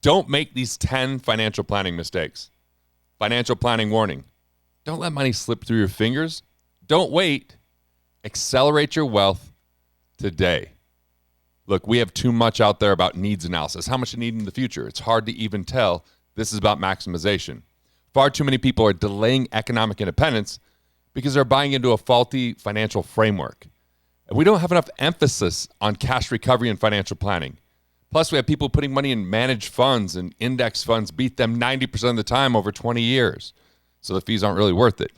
Don't make these 10 financial planning mistakes. Financial planning warning. Don't let money slip through your fingers. Don't wait. Accelerate your wealth today. Look, we have too much out there about needs analysis. How much you need in the future? It's hard to even tell. This is about maximization. Far too many people are delaying economic independence because they're buying into a faulty financial framework. And we don't have enough emphasis on cash recovery and financial planning. Plus, we have people putting money in managed funds, and index funds beat them 90% of the time over 20 years. So the fees aren't really worth it.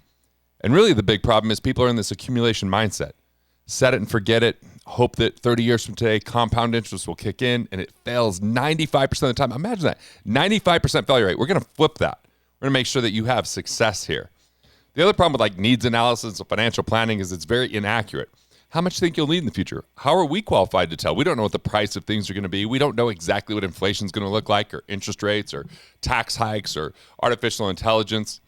And really the big problem is people are in this accumulation mindset. Set it and forget it. Hope that 30 years from today, compound interest will kick in, and it fails 95% of the time. Imagine that, 95% failure rate. We're going to flip that. We're going to make sure that you have success here. The other problem with like needs analysis or financial planning is it's very inaccurate. How much do you think you'll need in the future? How are we qualified to tell? We don't know what the price of things are going to be. We don't know exactly what inflation is going to look like, or interest rates, or tax hikes, or artificial intelligence.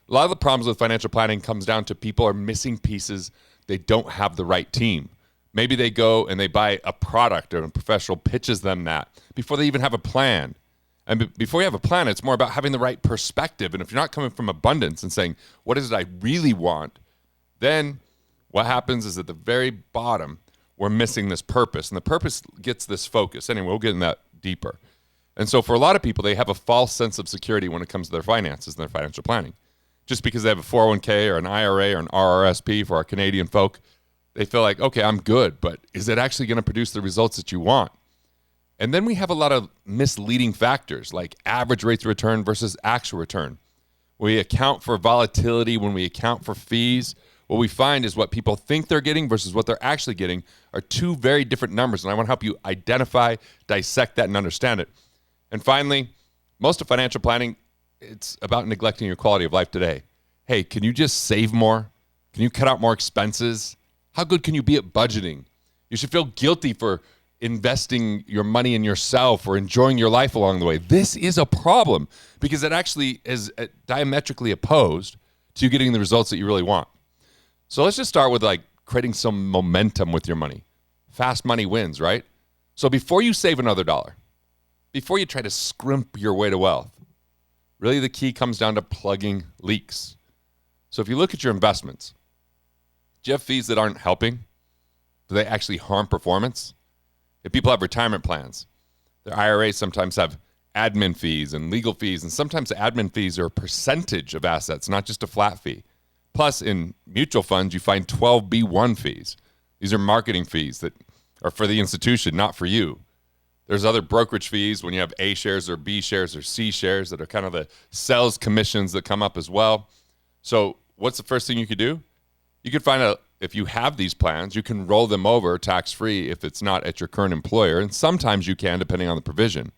A lot of the problems with financial planning comes down to people are missing pieces. They don't have the right team. Maybe they go and they buy a product, or a professional pitches them that before they even have a plan. And before you have a plan, it's more about having the right perspective. And if you're not coming from abundance and saying, what is it I really want? Then what happens is at the very bottom, we're missing this purpose. And the purpose gets this focus. Anyway, we'll get in that deeper. And so for a lot of people, they have a false sense of security when it comes to their finances and their financial planning. Just because they have a 401k or an IRA or an RRSP for our Canadian folk, they feel like, okay, I'm good, but is it actually going to produce the results that you want? And then we have a lot of misleading factors like average rates of return versus actual return. We account for volatility when we account for fees. What we find is what people think they're getting versus what they're actually getting are two very different numbers. And I want to help you identify, dissect that, and understand it. And finally, most of financial planning, it's about neglecting your quality of life today. Hey, can you just save more? Can you cut out more expenses? How good can you be at budgeting? You should feel guilty for investing your money in yourself or enjoying your life along the way. This is a problem because it actually is diametrically opposed to you getting the results that you really want. So let's just start with like creating some momentum with your money. Fast money wins, right? So before you save another dollar, before you try to scrimp your way to wealth, really the key comes down to plugging leaks. So if you look at your investments, do you have fees that aren't helping? Do they actually harm performance? If people have retirement plans, their IRAs sometimes have admin fees and legal fees, and sometimes the admin fees are a percentage of assets, not just a flat fee. Plus, in mutual funds, you find 12B1 fees. These are marketing fees that are for the institution, not for you. There's other brokerage fees when you have A shares or B shares or C shares that are kind of the sales commissions that come up as well. So what's the first thing you could do? You could find out if you have these plans, you can roll them over tax-free if it's not at your current employer. And sometimes you can, depending on the provision.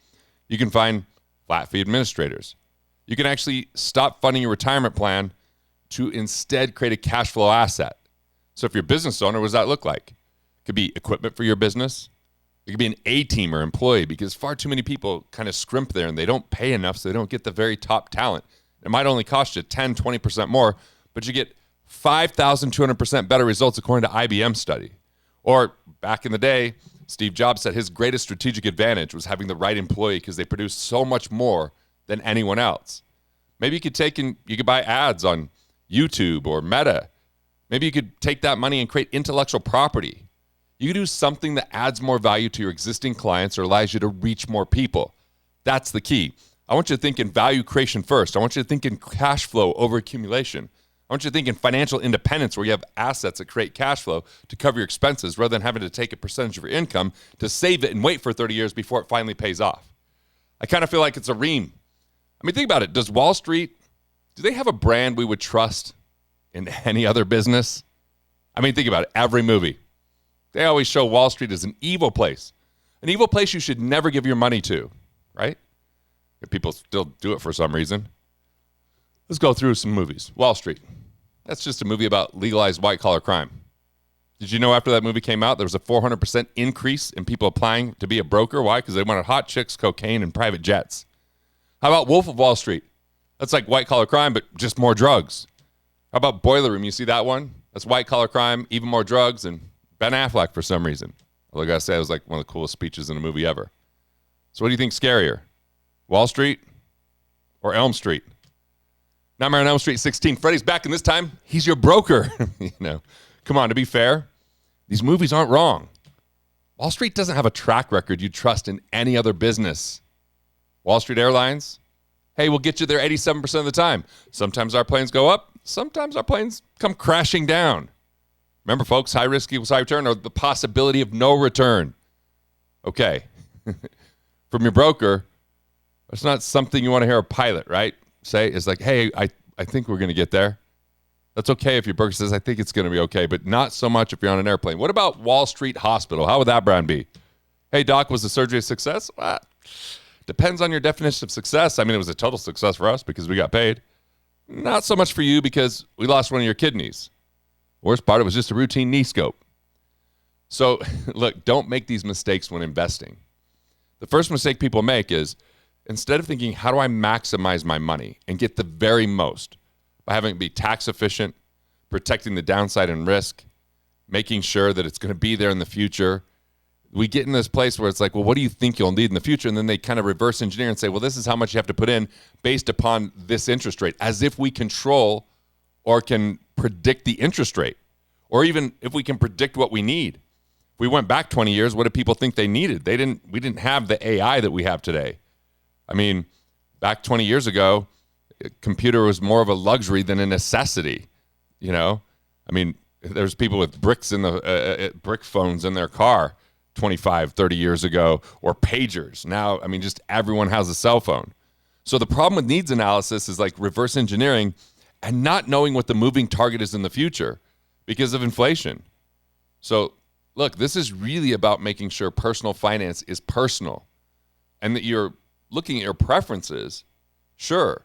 You can find flat fee administrators. You can actually stop funding your retirement plan to instead create a cash flow asset. So if you're a business owner, what does that look like? It could be equipment for your business. It could be an A-team or employee because far too many people kind of scrimp there and they don't pay enough, so they don't get the very top talent. It might only cost you 10, 20% more, but you get 5,200% better results according to IBM study. Or back in the day, Steve Jobs said his greatest strategic advantage was having the right employee because they produced so much more than anyone else. Maybe you could buy ads on YouTube or Meta. Maybe you could take that money and create intellectual property. You could do something that adds more value to your existing clients or allows you to reach more people. That's the key. I want you to think in value creation first. I want you to think in cash flow over accumulation. I want you to think in financial independence where you have assets that create cash flow to cover your expenses rather than having to take a percentage of your income to save it and wait for 30 years before it finally pays off. I kind of feel like it's a ream. I mean, think about it. Does Wall Street, do they have a brand we would trust in any other business? I mean, think about it. Every movie. They always show Wall Street as an evil place you should never give your money to, right? If people still do it for some reason. Let's go through some movies. Wall Street. That's just a movie about legalized white-collar crime. Did you know after that movie came out, there was a 400% increase in people applying to be a broker? Why? Because they wanted hot chicks, cocaine, and private jets. How about Wolf of Wall Street? That's like white-collar crime, but just more drugs. How about Boiler Room? You see that one? That's white-collar crime, even more drugs, and Ben Affleck for some reason. Well, I gotta say, it was like one of the coolest speeches in a movie ever. So what do you think's scarier? Wall Street or Elm Street? Nightmare on Elm Street 16. Freddy's back, and this time he's your broker. Come on, to be fair, these movies aren't wrong. Wall Street doesn't have a track record you'd trust in any other business. Wall Street Airlines, hey, we'll get you there 87% of the time. Sometimes our planes go up. Sometimes our planes come crashing down. Remember, folks, high risk equals high return, or the possibility of no return. Okay. From your broker, it's not something you want to hear a pilot, right? Say, it's like, hey, I think we're going to get there. That's okay if your broker says, I think it's going to be okay, but not so much if you're on an airplane. What about Wall Street Hospital? How would that brand be? Hey, doc, was the surgery a success? Well, depends on your definition of success. I mean, it was a total success for us because we got paid. Not so much for you because we lost one of your kidneys. Worst part, it was just a routine knee scope. So, look, don't make these mistakes when investing. The first mistake people make is instead of thinking, how do I maximize my money and get the very most by having it be tax efficient, protecting the downside and risk, making sure that it's going to be there in the future, we get in this place where it's like, well, what do you think you'll need in the future? And then they kind of reverse engineer and say, well, this is how much you have to put in based upon this interest rate, as if we control or can predict the interest rate, or even if we can predict what we need. If we went back 20 years, what did people think they needed? We didn't have the AI that we have today. I mean, back 20 years ago, a computer was more of a luxury than a necessity. I mean, there's people with bricks in the brick phones in their car 25, 30 years ago, or pagers. Now, I mean, just everyone has a cell phone. So the problem with needs analysis is like reverse engineering and not knowing what the moving target is in the future because of inflation. So look, this is really about making sure personal finance is personal and that you're looking at your preferences, sure,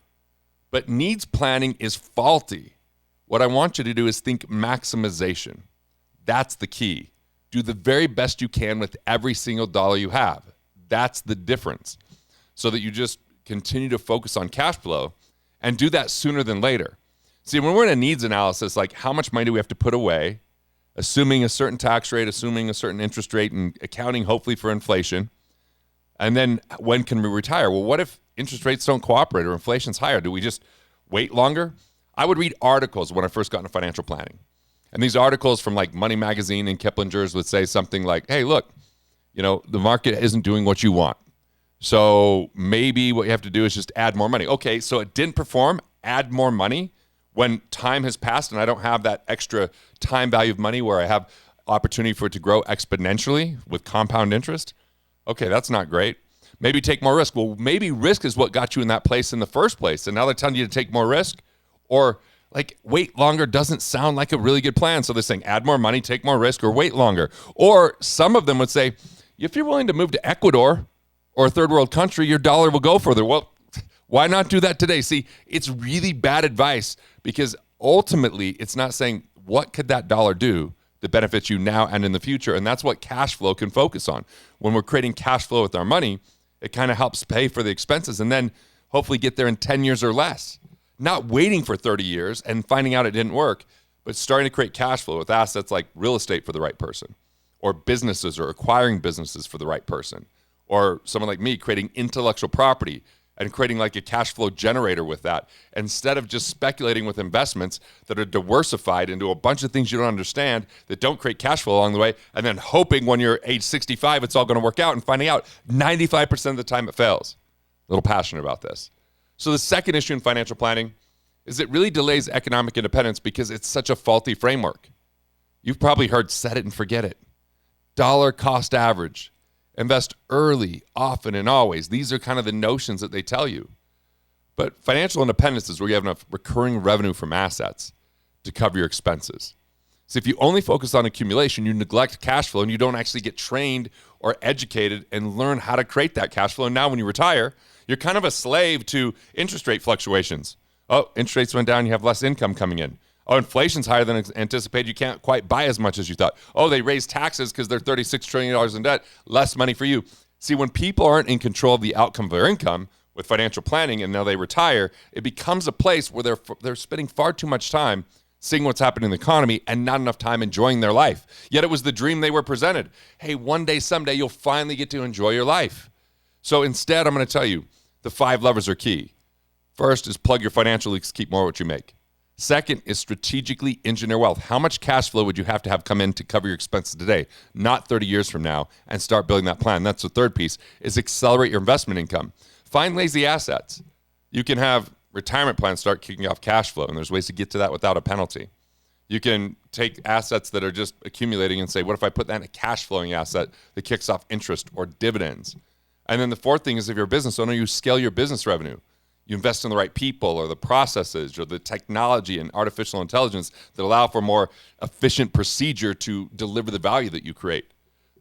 but needs planning is faulty. What I want you to do is think maximization. That's the key. Do the very best you can with every single dollar you have. That's the difference. So that you just continue to focus on cash flow and do that sooner than later. See, when we're in a needs analysis, like how much money do we have to put away, assuming a certain tax rate, assuming a certain interest rate, and accounting hopefully for inflation. And then when can we retire? Well, what if interest rates don't cooperate or inflation's higher? Do we just wait longer? I would read articles when I first got into financial planning. And these articles from like Money Magazine and Kiplinger's would say something like, hey, look, the market isn't doing what you want. So maybe what you have to do is just add more money. Okay, so it didn't perform, add more money when time has passed and I don't have that extra time value of money where I have opportunity for it to grow exponentially with compound interest. Okay, that's not great. Maybe take more risk. Well, maybe risk is what got you in that place in the first place. And now they're telling you to take more risk, or like wait longer doesn't sound like a really good plan. So they're saying add more money, take more risk, or wait longer. Or some of them would say, if you're willing to move to Ecuador or a third world country, your dollar will go further. Well, why not do that today? See, it's really bad advice because ultimately it's not saying what could that dollar do that benefits you now and in the future. And that's what cash flow can focus on. When we're creating cash flow with our money, it kind of helps pay for the expenses and then hopefully get there in 10 years or less. Not waiting for 30 years and finding out it didn't work, but starting to create cash flow with assets like real estate for the right person, or businesses or acquiring businesses for the right person, or someone like me creating intellectual property and creating like a cash flow generator with that, instead of just speculating with investments that are diversified into a bunch of things you don't understand that don't create cash flow along the way, and then hoping when you're age 65 it's all going to work out and finding out 95% of the time it fails. A little passionate about this. So the second issue in financial planning is it really delays economic independence because it's such a faulty framework. You've probably heard set it and forget it. Dollar cost average. Invest early, often, and always. These are kind of the notions that they tell you. But financial independence is where you have enough recurring revenue from assets to cover your expenses. So if you only focus on accumulation, you neglect cash flow and you don't actually get trained or educated and learn how to create that cash flow. And now when you retire, you're kind of a slave to interest rate fluctuations. Oh, interest rates went down, you have less income coming in. Oh, inflation's higher than anticipated. You can't quite buy as much as you thought. Oh, they raised taxes because they're $36 trillion in debt. Less money for you. See, when people aren't in control of the outcome of their income with financial planning and now they retire, it becomes a place where they're spending far too much time seeing what's happening in the economy and not enough time enjoying their life. Yet it was the dream they were presented. Hey, one day, someday, you'll finally get to enjoy your life. So instead, I'm going to tell you, The 5 levers are key. First is plug your financial leaks, keep more of what you make. Second is strategically engineer wealth. How much cash flow would you have to have come in to cover your expenses today, not 30 years from now, and start building that plan? That's the third piece, is accelerate your investment income. Find lazy assets. You can have retirement plans start kicking off cash flow, and there's ways to get to that without a penalty. You can take assets that are just accumulating and say, what if I put that in a cash flowing asset that kicks off interest or dividends? And then the fourth thing is, if you're a business owner, you scale your business revenue. You invest in the right people or the processes or the technology and artificial intelligence that allow for more efficient procedure to deliver the value that you create.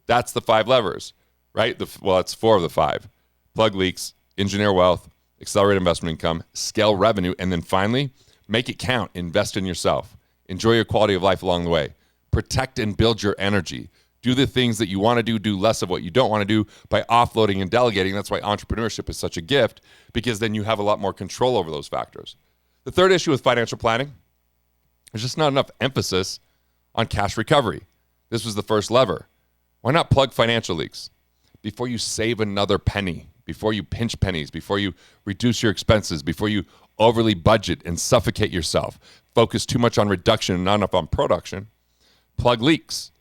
That's the 5 levers, right? Well, it's 4 of the 5. Plug leaks, engineer wealth, accelerate investment income, scale revenue, and then finally, make it count. Invest in yourself. Enjoy your quality of life along the way. Protect and build your energy. Do the things that you want to do less of what you don't want to do by offloading and delegating. That's why entrepreneurship is such a gift, because then you have a lot more control over those factors. The third issue with financial planning, there's just not enough emphasis on cash recovery. This was the first lever. Why not plug financial leaks? Before you save another penny, before you pinch pennies, before you reduce your expenses, before you overly budget and suffocate yourself, focus too much on reduction and not enough on production, plug leaks.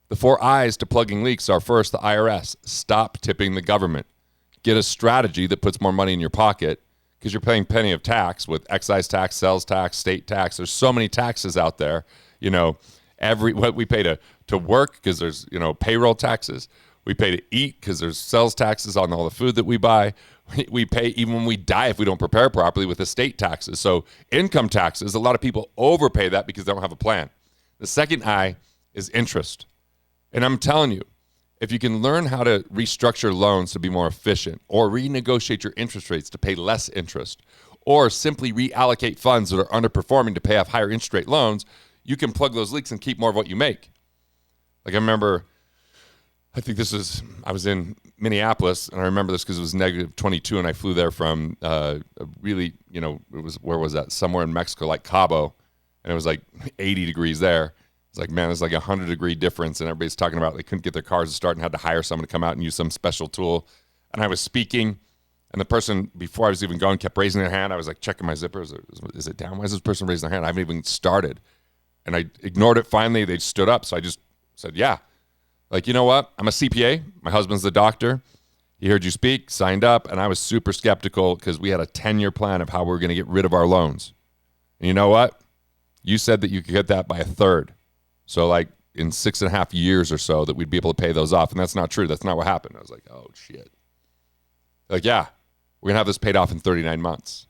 The 4 I's to plugging leaks are, first, the IRS. Stop tipping the government. Get a strategy that puts more money in your pocket, because you're paying plenty of tax with excise tax, sales tax, state tax. There's so many taxes out there. You know, what we pay to work, because there's, payroll taxes. We pay to eat because there's sales taxes on all the food that we buy. We pay even when we die if we don't prepare properly with estate taxes. So income taxes, a lot of people overpay that because they don't have a plan. The second I is interest. And I'm telling you, if you can learn how to restructure loans to be more efficient, or renegotiate your interest rates to pay less interest, or simply reallocate funds that are underperforming to pay off higher interest rate loans, you can plug those leaks and keep more of what you make. Like I remember, I was in Minneapolis, and I remember this because it was negative 22, and I flew there from where was that? Somewhere in Mexico, like Cabo, and it was like 80 degrees there. It's like, man, it's like 100-degree difference, and everybody's talking about they couldn't get their cars to start and had to hire someone to come out and use some special tool. And I was speaking, and the person, before I was even going, kept raising their hand. I was like checking my zipper. Is it down? Why is this person raising their hand? I haven't even started. And I ignored it. Finally, they stood up, so I just said, yeah. Like, you know what? I'm a CPA. My husband's the doctor. He heard you speak, signed up, and I was super skeptical because we had a 10-year plan of how we were going to get rid of our loans. And you know what? You said that you could get that by a third. So like in 6.5 years or so that we'd be able to pay those off. And that's not true. That's not what happened. I was like, oh, shit. Like, yeah, we're going to have this paid off in 39 months.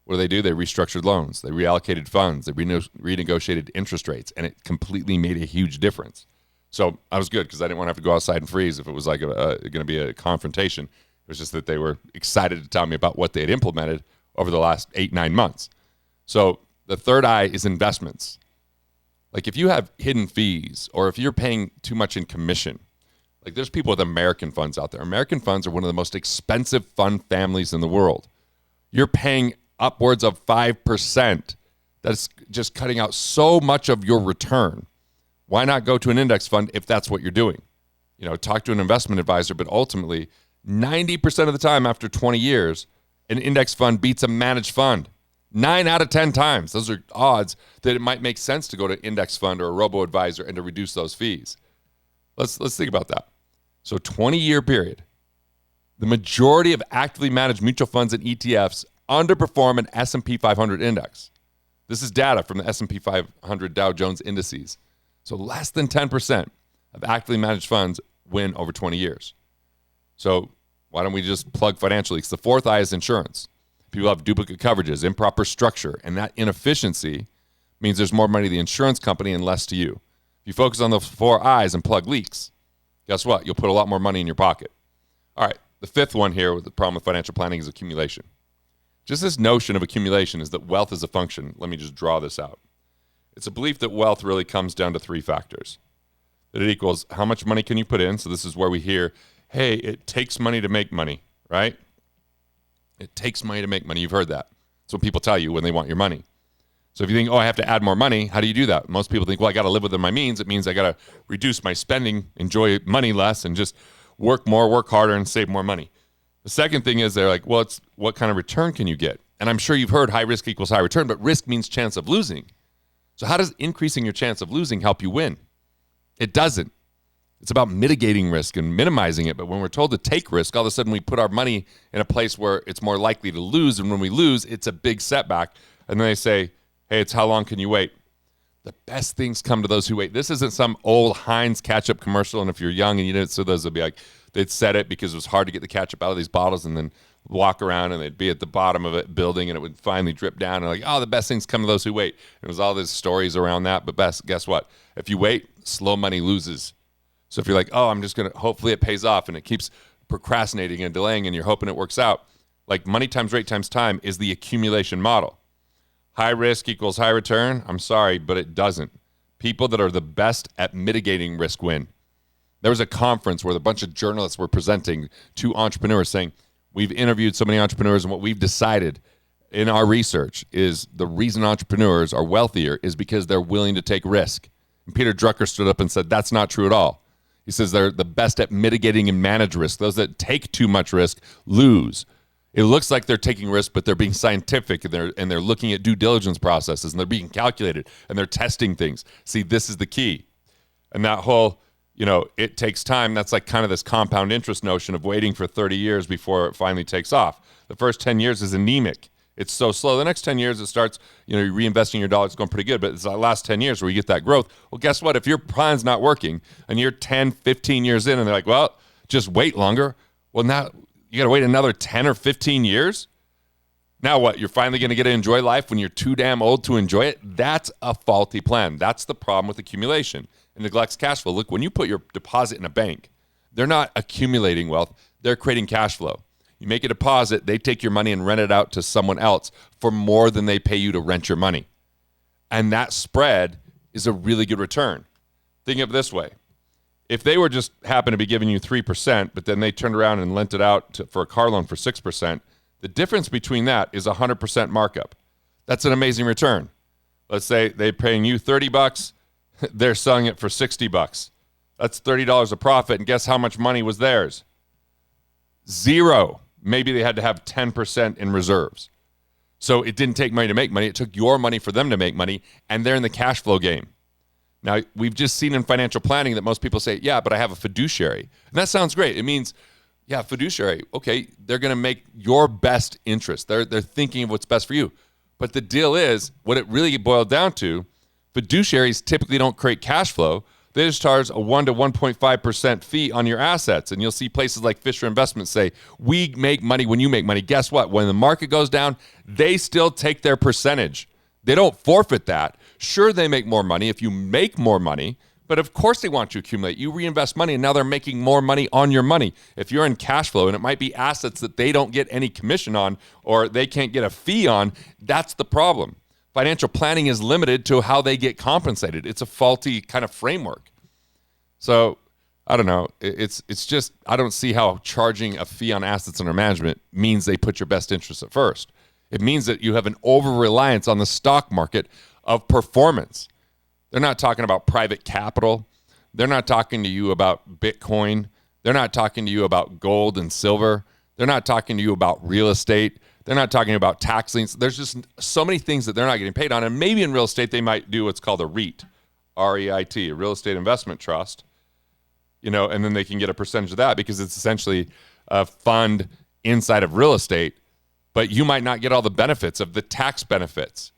What do? They restructured loans. They reallocated funds. They renegotiated interest rates. And it completely made a huge difference. So I was good because I didn't want to have to go outside and freeze if it was like going to be a confrontation. It was just that they were excited to tell me about what they had implemented over the last 8-9 months. So the third I is investments. Like if you have hidden fees, or if you're paying too much in commission, like there's people with American funds out there. American funds are one of the most expensive fund families in the world. You're paying upwards of 5%. That's just cutting out so much of your return. Why not go to an index fund if that's what you're doing? Talk to an investment advisor, but ultimately 90% of the time after 20 years, an index fund beats a managed fund. 9 out of 10 times. Those are odds that it might make sense to go to an index fund or a robo-advisor and to reduce those fees. Let's think about that. So 20-year period, the majority of actively managed mutual funds and ETFs underperform an S&P 500 index. This is data from the S&P 500 Dow Jones indices. So less than 10% of actively managed funds win over 20 years. So why don't we just plug financial leaks? The fourth I is insurance. People have duplicate coverages, improper structure, and that inefficiency means there's more money to the insurance company and less to you. If you focus on the 4 I's and plug leaks, guess what? You'll put a lot more money in your pocket. All right, the fifth one here with the problem with financial planning is accumulation. Just this notion of accumulation is that wealth is a function. Let me just draw this out. It's a belief that wealth really comes down to 3 factors. That it equals how much money can you put in? So this is where we hear, hey, it takes money to make money, right? It takes money to make money. You've heard that. That's what people tell you when they want your money. So if you think, I have to add more money, how do you do that? Most people think, I got to live within my means. It means I got to reduce my spending, enjoy money less, and just work more, work harder, and save more money. The second thing is they're like, well, it's what kind of return can you get? And I'm sure you've heard high risk equals high return, but risk means chance of losing. So how does increasing your chance of losing help you win? It doesn't. It's about mitigating risk and minimizing it. But when we're told to take risk, all of a sudden we put our money in a place where it's more likely to lose. And when we lose, it's a big setback. And then they say, hey, it's how long can you wait? The best things come to those who wait. This isn't some old Heinz ketchup commercial. And if you're young and you didn't, so those would be like, they'd set it because it was hard to get the ketchup out of these bottles and then walk around and they'd be at the bottom of it building and it would finally drip down and like, oh, the best things come to those who wait. It was all these stories around that. But guess what? If you wait, slow money loses. So if you're like, oh, I'm just going to, hopefully it pays off and it keeps procrastinating and delaying and you're hoping it works out. Like money times rate times time is the accumulation model. High risk equals high return. I'm sorry, but it doesn't. People that are the best at mitigating risk win. There was a conference where a bunch of journalists were presenting to entrepreneurs saying, we've interviewed so many entrepreneurs and what we've decided in our research is the reason entrepreneurs are wealthier is because they're willing to take risk. And Peter Drucker stood up and said, that's not true at all. He says they're the best at mitigating and manage risk. Those that take too much risk lose. It looks like they're taking risk, but they're being scientific and they're looking at due diligence processes and they're being calculated and they're testing things. See, this is the key. And that whole, it takes time. That's like kind of this compound interest notion of waiting for 30 years before it finally takes off. The first 10 years is anemic. It's so slow. The next 10 years it starts, you're reinvesting your dollars, it's going pretty good. But it's the last 10 years where you get that growth. Well, guess what? If your plan's not working and you're 10, 15 years in and they're like, well, just wait longer. Well, now you got to wait another 10 or 15 years? Now what? You're finally going to get to enjoy life when you're too damn old to enjoy it? That's a faulty plan. That's the problem with accumulation. It neglects cash flow. Look, when you put your deposit in a bank, they're not accumulating wealth. They're creating cash flow. You make a deposit, they take your money and rent it out to someone else for more than they pay you to rent your money. And that spread is a really good return. Think of it this way. If they were just happen to be giving you 3%, but then they turned around and lent it out for a car loan for 6%, the difference between that is 100% markup. That's an amazing return. Let's say they're paying you $30, they're selling it for $60. That's $30 of profit, and guess how much money was theirs? Zero. Maybe they had to have 10% in reserves. So it didn't take money to make money. It took your money for them to make money, and they're in the cash flow game. Now, we've just seen in financial planning that most people say, yeah, but I have a fiduciary. And that sounds great. It means, yeah, fiduciary. Okay, they're going to make your best interest. They're thinking of what's best for you. But the deal is, what it really boiled down to, fiduciaries typically don't create cash flow. They just charge a 1 to 1.5% fee on your assets. And you'll see places like Fisher Investments say, we make money when you make money. Guess what? When the market goes down, they still take their percentage. They don't forfeit that. Sure, they make more money if you make more money, but of course they want you to accumulate. You reinvest money, and now they're making more money on your money. If you're in cash flow, and it might be assets that they don't get any commission on or they can't get a fee on, that's the problem. Financial planning is limited to how they get compensated. It's a faulty kind of framework. So, I don't know. It's just, I don't see how charging a fee on assets under management means they put your best interests at first. It means that you have an over-reliance on the stock market of performance. They're not talking about private capital. They're not talking to you about Bitcoin. They're not talking to you about gold and silver. They're not talking to you about real estate. They're not talking about tax liens. There's just so many things that they're not getting paid on. And maybe in real estate, they might do what's called a REIT, R-E-I-T, a real estate investment trust, and then they can get a percentage of that because it's essentially a fund inside of real estate, but you might not get all the benefits of the tax benefits.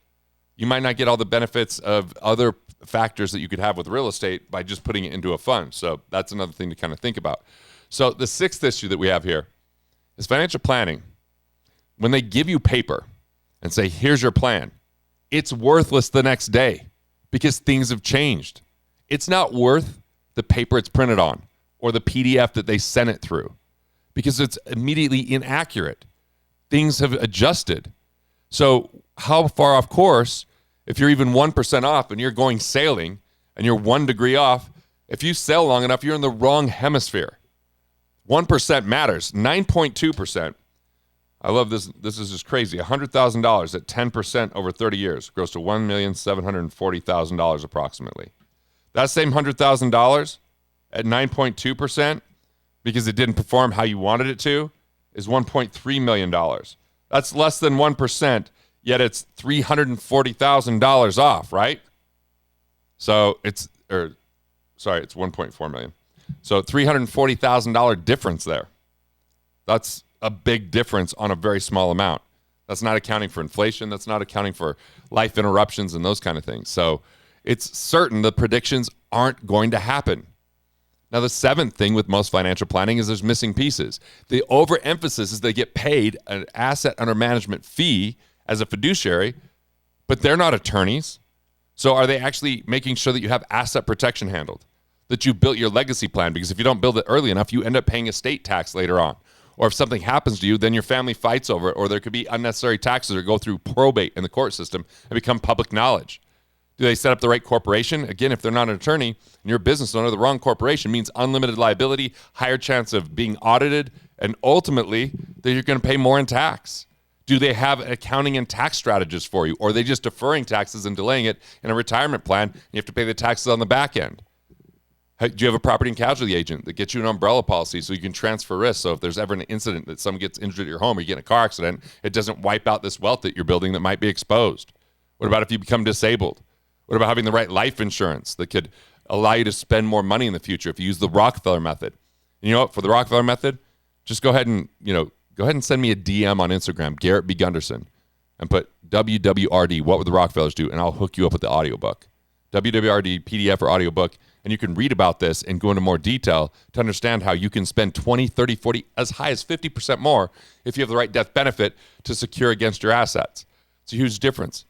You might not get all the benefits of other factors that you could have with real estate by just putting it into a fund. So that's another thing to kind of think about. So the sixth issue that we have here is financial planning. When they give you paper and say, here's your plan, it's worthless the next day because things have changed. It's not worth the paper it's printed on or the PDF that they sent it through because it's immediately inaccurate. Things have adjusted. So how far off course, if you're even 1% off and you're going sailing and you're 1 degree off, if you sail long enough, you're in the wrong hemisphere. 1% matters. 9.2%. I love this. This is just crazy. $100,000 at 10% over 30 years grows to $1,740,000 approximately. That same $100,000 at 9.2% because it didn't perform how you wanted it to is $1.3 million. That's less than 1%, yet it's $340,000 off, right? So it's 1.4 million. So $340,000 difference there. That's a big difference on a very small amount. That's not accounting for inflation. That's not accounting for life interruptions and those kind of things. So it's certain the predictions aren't going to happen. Now, the seventh thing with most financial planning is there's missing pieces. The overemphasis is they get paid an asset under management fee as a fiduciary, but they're not attorneys. So are they actually making sure that you have asset protection handled, that you built your legacy plan? Because if you don't build it early enough, you end up paying estate tax later on. Or if something happens to you, then your family fights over it, or there could be unnecessary taxes or go through probate in the court system and become public knowledge. Do they set up the right corporation? Again, if they're not an attorney and you're a business owner, the wrong corporation means unlimited liability, higher chance of being audited, and ultimately that you're going to pay more in tax. Do they have accounting and tax strategists for you, or are they just deferring taxes and delaying it in a retirement plan, and you have to pay the taxes on the back end? Do you have a property and casualty agent that gets you an umbrella policy so you can transfer risk? So if there's ever an incident that someone gets injured at your home or you get in a car accident, it doesn't wipe out this wealth that you're building that might be exposed. What about if you become disabled? What about having the right life insurance that could allow you to spend more money in the future if you use the Rockefeller method? And you know what? For the Rockefeller method, just go ahead and send me a DM on Instagram, Garrett B. Gunderson, and put WWRD, what would the Rockefellers do? And I'll hook you up with the audiobook. WWRD, PDF or audiobook. And you can read about this and go into more detail to understand how you can spend 20, 30, 40, as high as 50% more if you have the right death benefit to secure against your assets. It's a huge difference.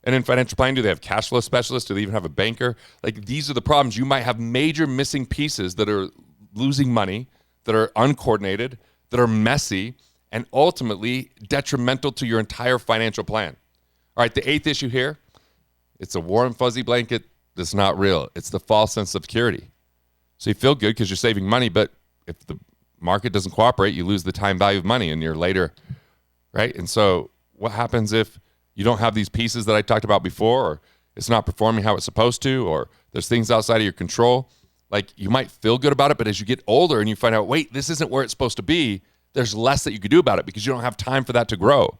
And in financial planning, do they have cash flow specialists? Do they even have a banker? Like, these are the problems. You might have major missing pieces that are losing money, that are uncoordinated, that are messy, and ultimately detrimental to your entire financial plan. All right, the eighth issue here, it's a warm, fuzzy blanket that's not real. It's the false sense of security. So you feel good because you're saving money, but if the market doesn't cooperate, you lose the time value of money and you're later, right? And so what happens if you don't have these pieces that I talked about before, or it's not performing how it's supposed to, or there's things outside of your control? Like, you might feel good about it, but as you get older and you find out, wait, this isn't where it's supposed to be, there's less that you could do about it because you don't have time for that to grow.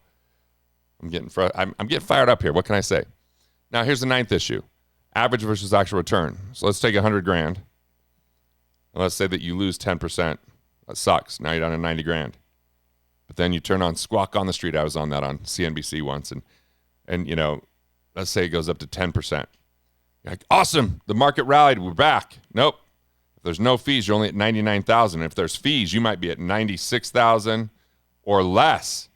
I'm getting fired up here. What can I say? Now, here's the ninth issue. Average versus actual return. So let's take 100 grand. And let's say that you lose 10%. That sucks. Now you're down to 90 grand. But then you turn on Squawk on the Street. I was on that on CNBC once. And let's say it goes up to 10%. You're like, awesome. The market rallied. We're back. Nope. If there's no fees, you're only at 99,000. If there's fees, you might be at 96,000 or less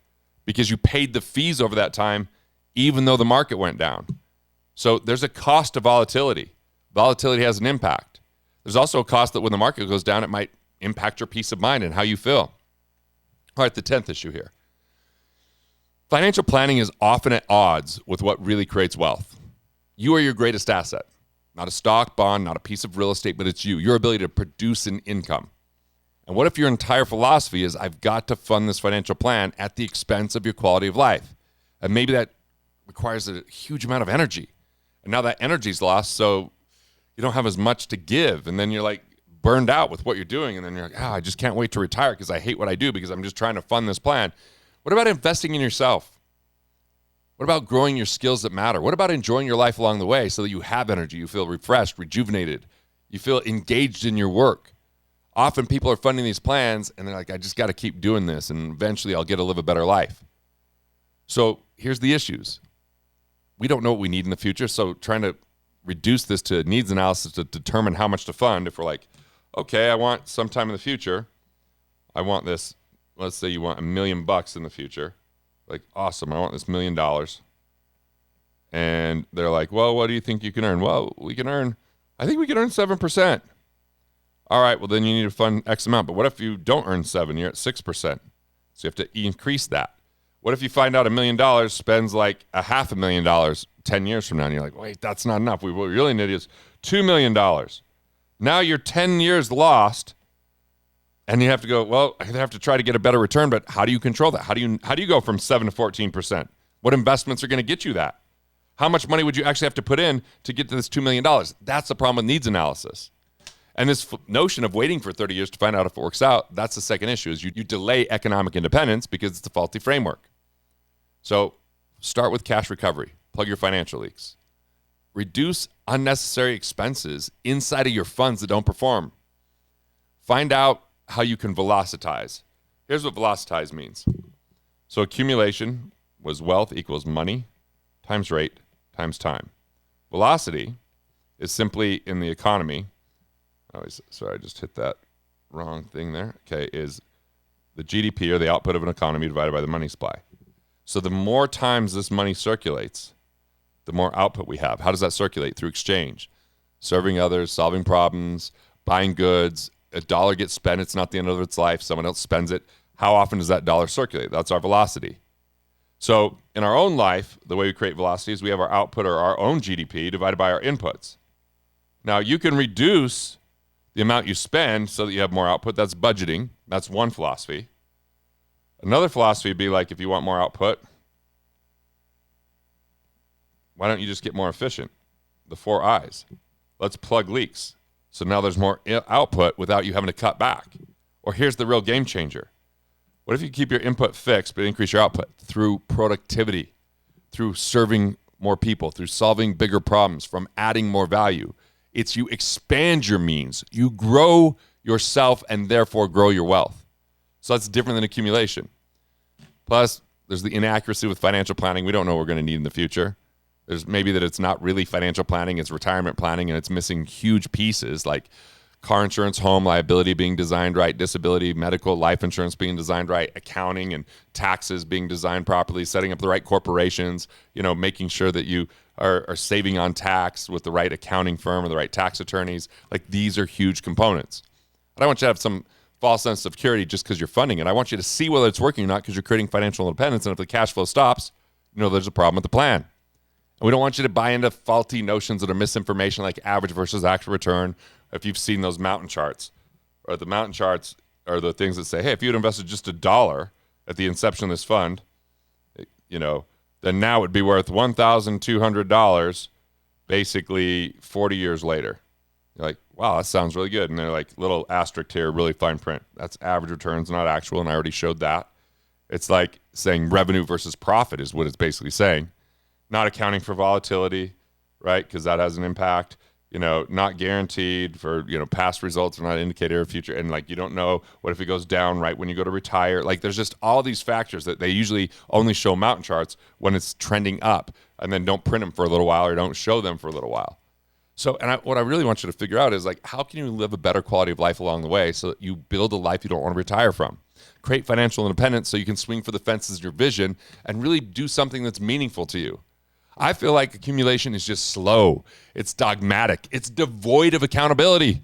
because you paid the fees over that time, even though the market went down. So there's a cost to volatility. Volatility has an impact. There's also a cost that when the market goes down, it might impact your peace of mind and how you feel. All right, the 10th issue here. Financial planning is often at odds with what really creates wealth. You are your greatest asset. Not a stock, bond, not a piece of real estate, but it's you, your ability to produce an income. And what if your entire philosophy is, I've got to fund this financial plan at the expense of your quality of life? And maybe that requires a huge amount of energy. And now that energy's lost, so you don't have as much to give. And then you're like burned out with what you're doing. And then you're like, I just can't wait to retire because I hate what I do because I'm just trying to fund this plan. What about investing in yourself? What about growing your skills that matter? What about enjoying your life along the way so that you have energy, you feel refreshed, rejuvenated, you feel engaged in your work? Often people are funding these plans and they're like, I just got to keep doing this and eventually I'll get to live a better life. So here's the issues. We don't know what we need in the future, so trying to reduce this to needs analysis to determine how much to fund. If we're like, okay, I want sometime in the future, I want this, let's say you want $1 million in the future. Like, awesome, I want this $1 million. And they're like, well, what do you think you can earn? Well, I think we can earn 7%. All right, well, then you need to fund X amount. But what if you don't earn 7? You're at 6%. So you have to increase that. What if you find out $1 million spends like $500,000 10 years from now? And you're like, wait, that's not enough. What we really need is $2 million. Now you're 10 years lost, and you have to go, well, I have to try to get a better return, but how do you control that? How do you go from 7 to 14%? What investments are going to get you that? How much money would you actually have to put in to get to this $2 million? That's the problem with needs analysis. And this notion of waiting for 30 years to find out if it works out, that's the second issue, is you delay economic independence because it's a faulty framework. So start with cash recovery. Plug your financial leaks. Reduce unnecessary expenses inside of your funds that don't perform. Find out how you can velocitize. Here's what velocitize means. So accumulation was wealth equals money times rate times time. Velocity is simply in the economy. Oh, sorry, I just hit that wrong thing there. Okay, is the GDP, or the output of an economy, divided by the money supply. So the more times this money circulates, the more output we have. How does that circulate? Through exchange. Serving others, solving problems, buying goods. A dollar gets spent, it's not the end of its life. Someone else spends it. How often does that dollar circulate? That's our velocity. So in our own life, the way we create velocity is we have our output, or our own GDP, divided by our inputs. Now, you can reduce the amount you spend so that you have more output. That's budgeting. That's one philosophy. Another philosophy would be like, if you want more output, why don't you just get more efficient? The 4 I's. Let's plug leaks. So now there's more output without you having to cut back. Or here's the real game changer. What if you keep your input fixed but increase your output through productivity, through serving more people, through solving bigger problems, from adding more value? It's you expand your means. You grow yourself and therefore grow your wealth. So that's different than accumulation. Plus, there's the inaccuracy with financial planning. We don't know what we're going to need in the future. There's maybe that it's not really financial planning, it's retirement planning, and it's missing huge pieces like car insurance, home liability being designed right, disability, medical, life insurance being designed right, accounting and taxes being designed properly, setting up the right corporations, making sure that you are saving on tax with the right accounting firm or the right tax attorneys. Like, these are huge components. I don't want you to have some false sense of security just because you're funding it. I want you to see whether it's working or not, because you're creating financial independence. And if the cash flow stops, there's a problem with the plan. And we don't want you to buy into faulty notions that are misinformation, like average versus actual return. If you've seen those mountain charts, or the mountain charts are the things that say, hey, if you had invested just $1 at the inception of this fund, then now it would be worth $1,200 basically 40 years later. You're like, wow, that sounds really good. And they're like, little asterisk here, really fine print. That's average returns, not actual, and I already showed that. It's like saying revenue versus profit is what it's basically saying. Not accounting for volatility, right? Because that has an impact. Not guaranteed for, past results are not an indicator of future. And like, you don't know what if it goes down right when you go to retire. Like, there's just all these factors that they usually only show mountain charts when it's trending up, and then don't print them for a little while or don't show them for a little while. So, what I really want you to figure out is, like, how can you live a better quality of life along the way so that you build a life you don't want to retire from? Create financial independence so you can swing for the fences in your vision and really do something that's meaningful to you. I feel like accumulation is just slow. It's dogmatic. It's devoid of accountability.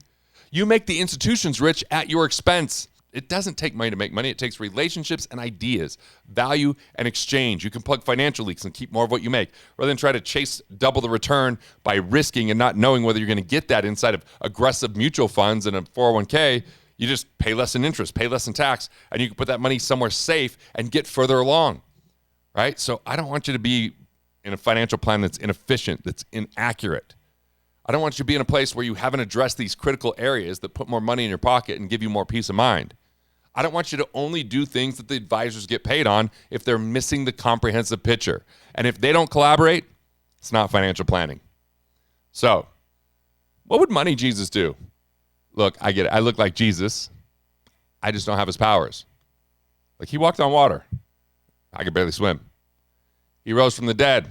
You make the institutions rich at your expense. It doesn't take money to make money. It takes relationships and ideas, value and exchange. You can plug financial leaks and keep more of what you make, rather than try to chase double the return by risking and not knowing whether you're going to get that inside of aggressive mutual funds and a 401k. You just pay less in interest, pay less in tax, and you can put that money somewhere safe and get further along, right? So I don't want you to be in a financial plan that's inefficient, that's inaccurate. I don't want you to be in a place where you haven't addressed these critical areas that put more money in your pocket and give you more peace of mind. I don't want you to only do things that the advisors get paid on if they're missing the comprehensive picture. And if they don't collaborate, it's not financial planning. So, what would money Jesus do? Look, I get it. I look like Jesus. I just don't have his powers. Like, he walked on water. I could barely swim. He rose from the dead.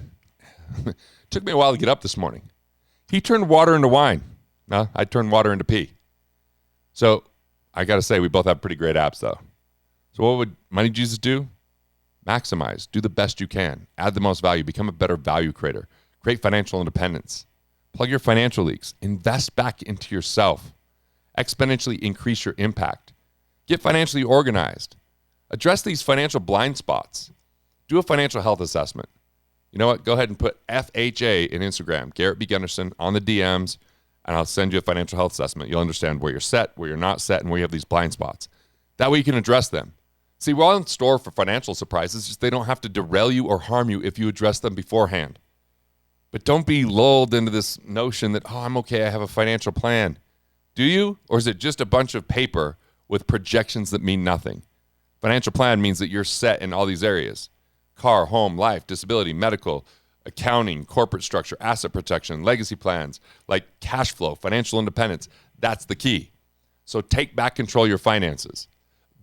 Took me a while to get up this morning. He turned water into wine. No, I turned water into pee. So I got to say, we both have pretty great apps, though. So what would Money Jesus do? Maximize. Do the best you can. Add the most value. Become a better value creator. Create financial independence. Plug your financial leaks. Invest back into yourself. Exponentially increase your impact. Get financially organized. Address these financial blind spots. Do a financial health assessment. You know what? Go ahead and put FHA in Instagram, Garrett B. Gunderson, on the DMs, and I'll send you a financial health assessment. You'll understand where you're set, where you're not set, and where you have these blind spots. That way you can address them. See, we're all in store for financial surprises, just they don't have to derail you or harm you if you address them beforehand. But don't be lulled into this notion that, oh, I'm okay, I have a financial plan. Do you? Or is it just a bunch of paper with projections that mean nothing? Financial plan means that you're set in all these areas: car, home, life, disability, medical, accounting, corporate structure, asset protection, legacy plans, like cash flow, financial independence. That's the key. So take back control of your finances.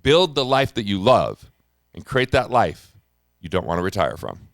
Build the life that you love and create that life you don't want to retire from.